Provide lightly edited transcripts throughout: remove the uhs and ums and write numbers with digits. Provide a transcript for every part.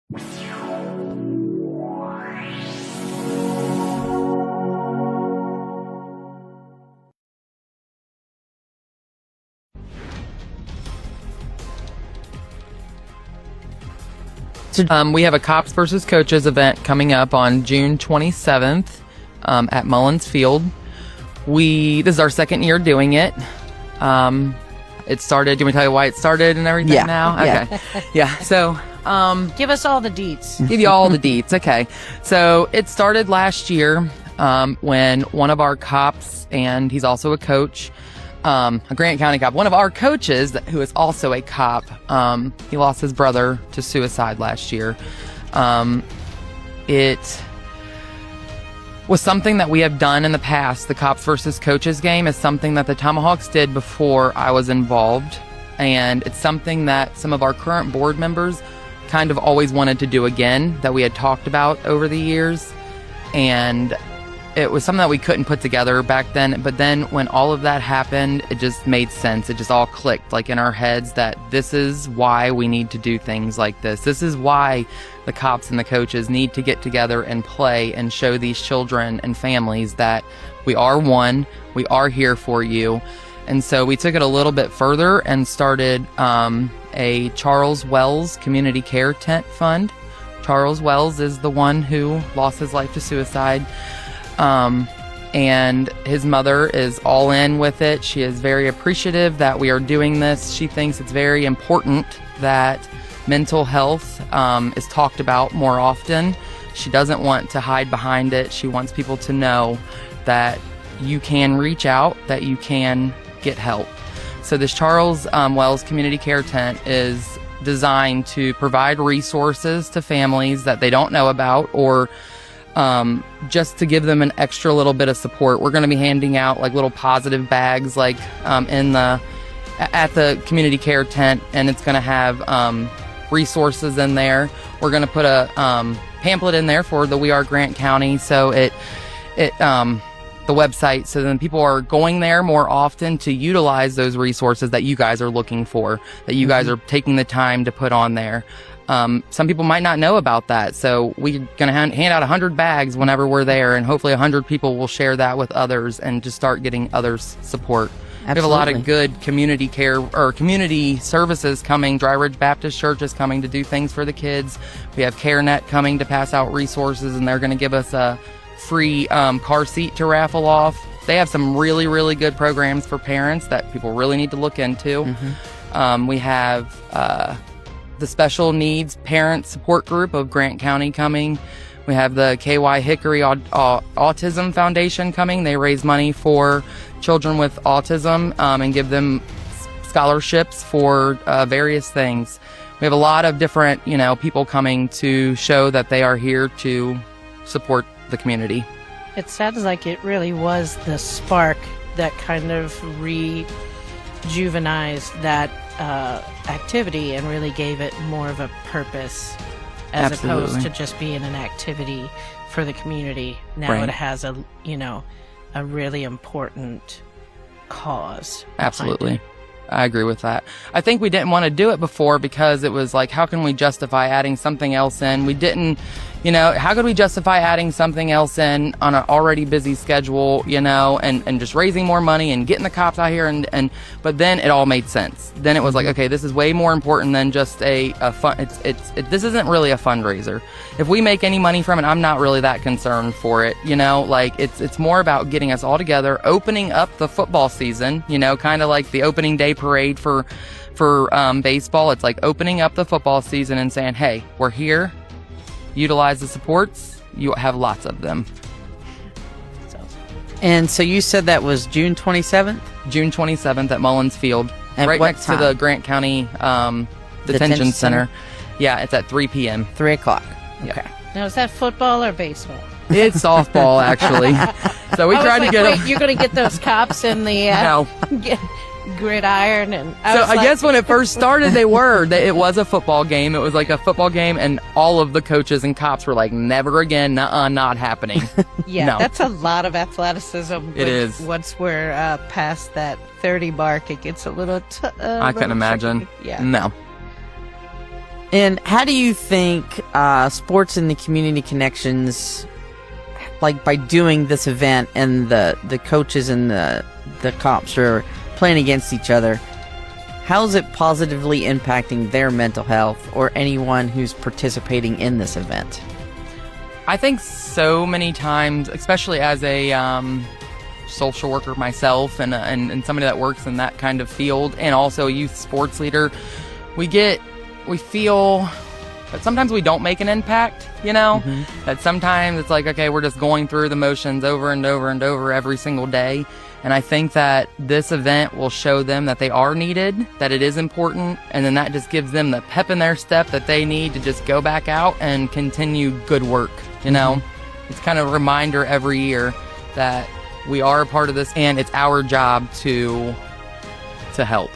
We have a Cops versus Coaches event coming up on June 27th at Mullins Field. This is our second year doing it. It started. Do you want me to tell you why it started and everything now? Okay. Yeah. So, give us all the deets. give you all the deets. Okay. So it started last year when one of our cops, and he's also a coach, a Grant County cop, one of our coaches who is also a cop, he lost his brother to suicide last year. It was something that we have done in the past. The Cops versus Coaches game is something that the Tomahawks did before I was involved, and it's something that some of our current board members kind of always wanted to do again, that we had talked about over the years, and it was something that we couldn't put together back then. But then when all of that happened, it just made sense. It just all clicked, like in our heads, that this is why we need to do things like this. This is why the cops and the coaches need to get together and play and show these children and families that we are one, we are here for you. And so we took it a little bit further and started a Charles Wells Community Care Tent Fund. Charles Wells is the one who lost his life to suicide. And his mother is all in with it. She is very appreciative that we are doing this. She thinks it's very important that mental health is talked about more often. She doesn't want to hide behind it. She wants people to know that you can reach out, that you can get help. So this Charles Wells Community Care Tent is designed to provide resources to families that they don't know about, or just to give them an extra little bit of support. We're going to be handing out like little positive bags, like at the community care tent, and it's going to have resources in there. We're going to put a pamphlet in there for the We Are Grant County, so the website, so then people are going there more often to utilize those resources that you guys are looking for, that you guys are taking the time to put on there. Some people might not know about that, so we're going to hand out 100 bags whenever we're there, and hopefully 100 people will share that with others and just start getting others support. Absolutely. We have a lot of good community care or community services coming. Dry Ridge Baptist Church is coming to do things for the kids. We have CareNet coming to pass out resources, and they're going to give us a free car seat to raffle off. They have some really, really good programs for parents that people really need to look into. We have the Special Needs Parent Support Group of Grant County coming. We have the KY Hickory Autism Foundation coming. They raise money for children with autism and give them scholarships for various things. We have a lot of different, people coming to show that they are here to support the community. It sounds like it really was the spark that kind of rejuvenized that activity and really gave it more of a purpose, as opposed to just being an activity for the community. Now it has a really important cause. Absolutely. I agree with that. I think we didn't want to do it before because it was like, how can we justify adding something else in? We didn't, how could we justify adding something else in on an already busy schedule, and just raising more money and getting the cops out here but then it all made sense. Then it was like, okay, this is way more important than just a fun. This isn't really a fundraiser. If we make any money from it, I'm not really that concerned for it. It's more about getting us all together, opening up the football season, kind of like the opening day parade for baseball. It's like opening up the football season and saying, hey, we're here. Utilize the supports. You have lots of them. And so you said that was June 27th? June 27th at Mullins Field. At right what next time? to the Grant County Detention Center. Yeah, it's at 3 p.m. 3 o'clock. Okay. Yeah. Now, is that football or baseball? It's softball, actually. So we tried to get them. You're going to get those cops in the No. gridiron, and I guess when it first started, it was a football game. It was like a football game, and all of the coaches and cops were like, never again, not happening. Yeah, no. That's a lot of athleticism. It is. Once we're past that 30 mark, it gets a little I can imagine. tricky. Yeah. No. And how do you think sports and the community connections, like by doing this event and the coaches and the cops are playing against each other, how is it positively impacting their mental health or anyone who's participating in this event? I think so many times, especially as a social worker myself and somebody that works in that kind of field, and also a youth sports leader, we feel that sometimes we don't make an impact, you know? Mm-hmm. That sometimes it's like, okay, we're just going through the motions over and over and over every single day. And I think that this event will show them that they are needed, that it is important, and then that just gives them the pep in their step that they need to just go back out and continue good work, you know? Mm-hmm. It's kind of a reminder every year that we are a part of this, and it's our job to help.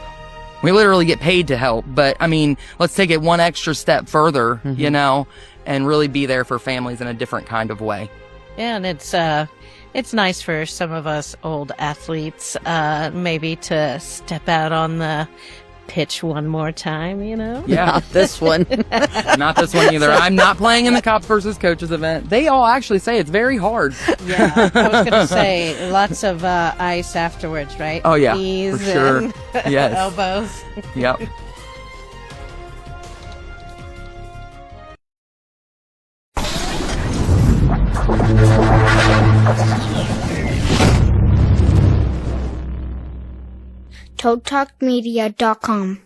We literally get paid to help, but I mean, let's take it one extra step further, mm-hmm. you know, and really be there for families in a different kind of way. Yeah, and it's nice for some of us old athletes, maybe to step out on the pitch one more time, you know? Yeah. Not this one. Not this one either. I'm not playing in the Cops versus Coaches event. They all actually say it's very hard. Yeah, I was going to say lots of ice afterwards, right? Oh, yeah, Knees for sure. And yes. elbows. Yep. ToadTalkMedia.com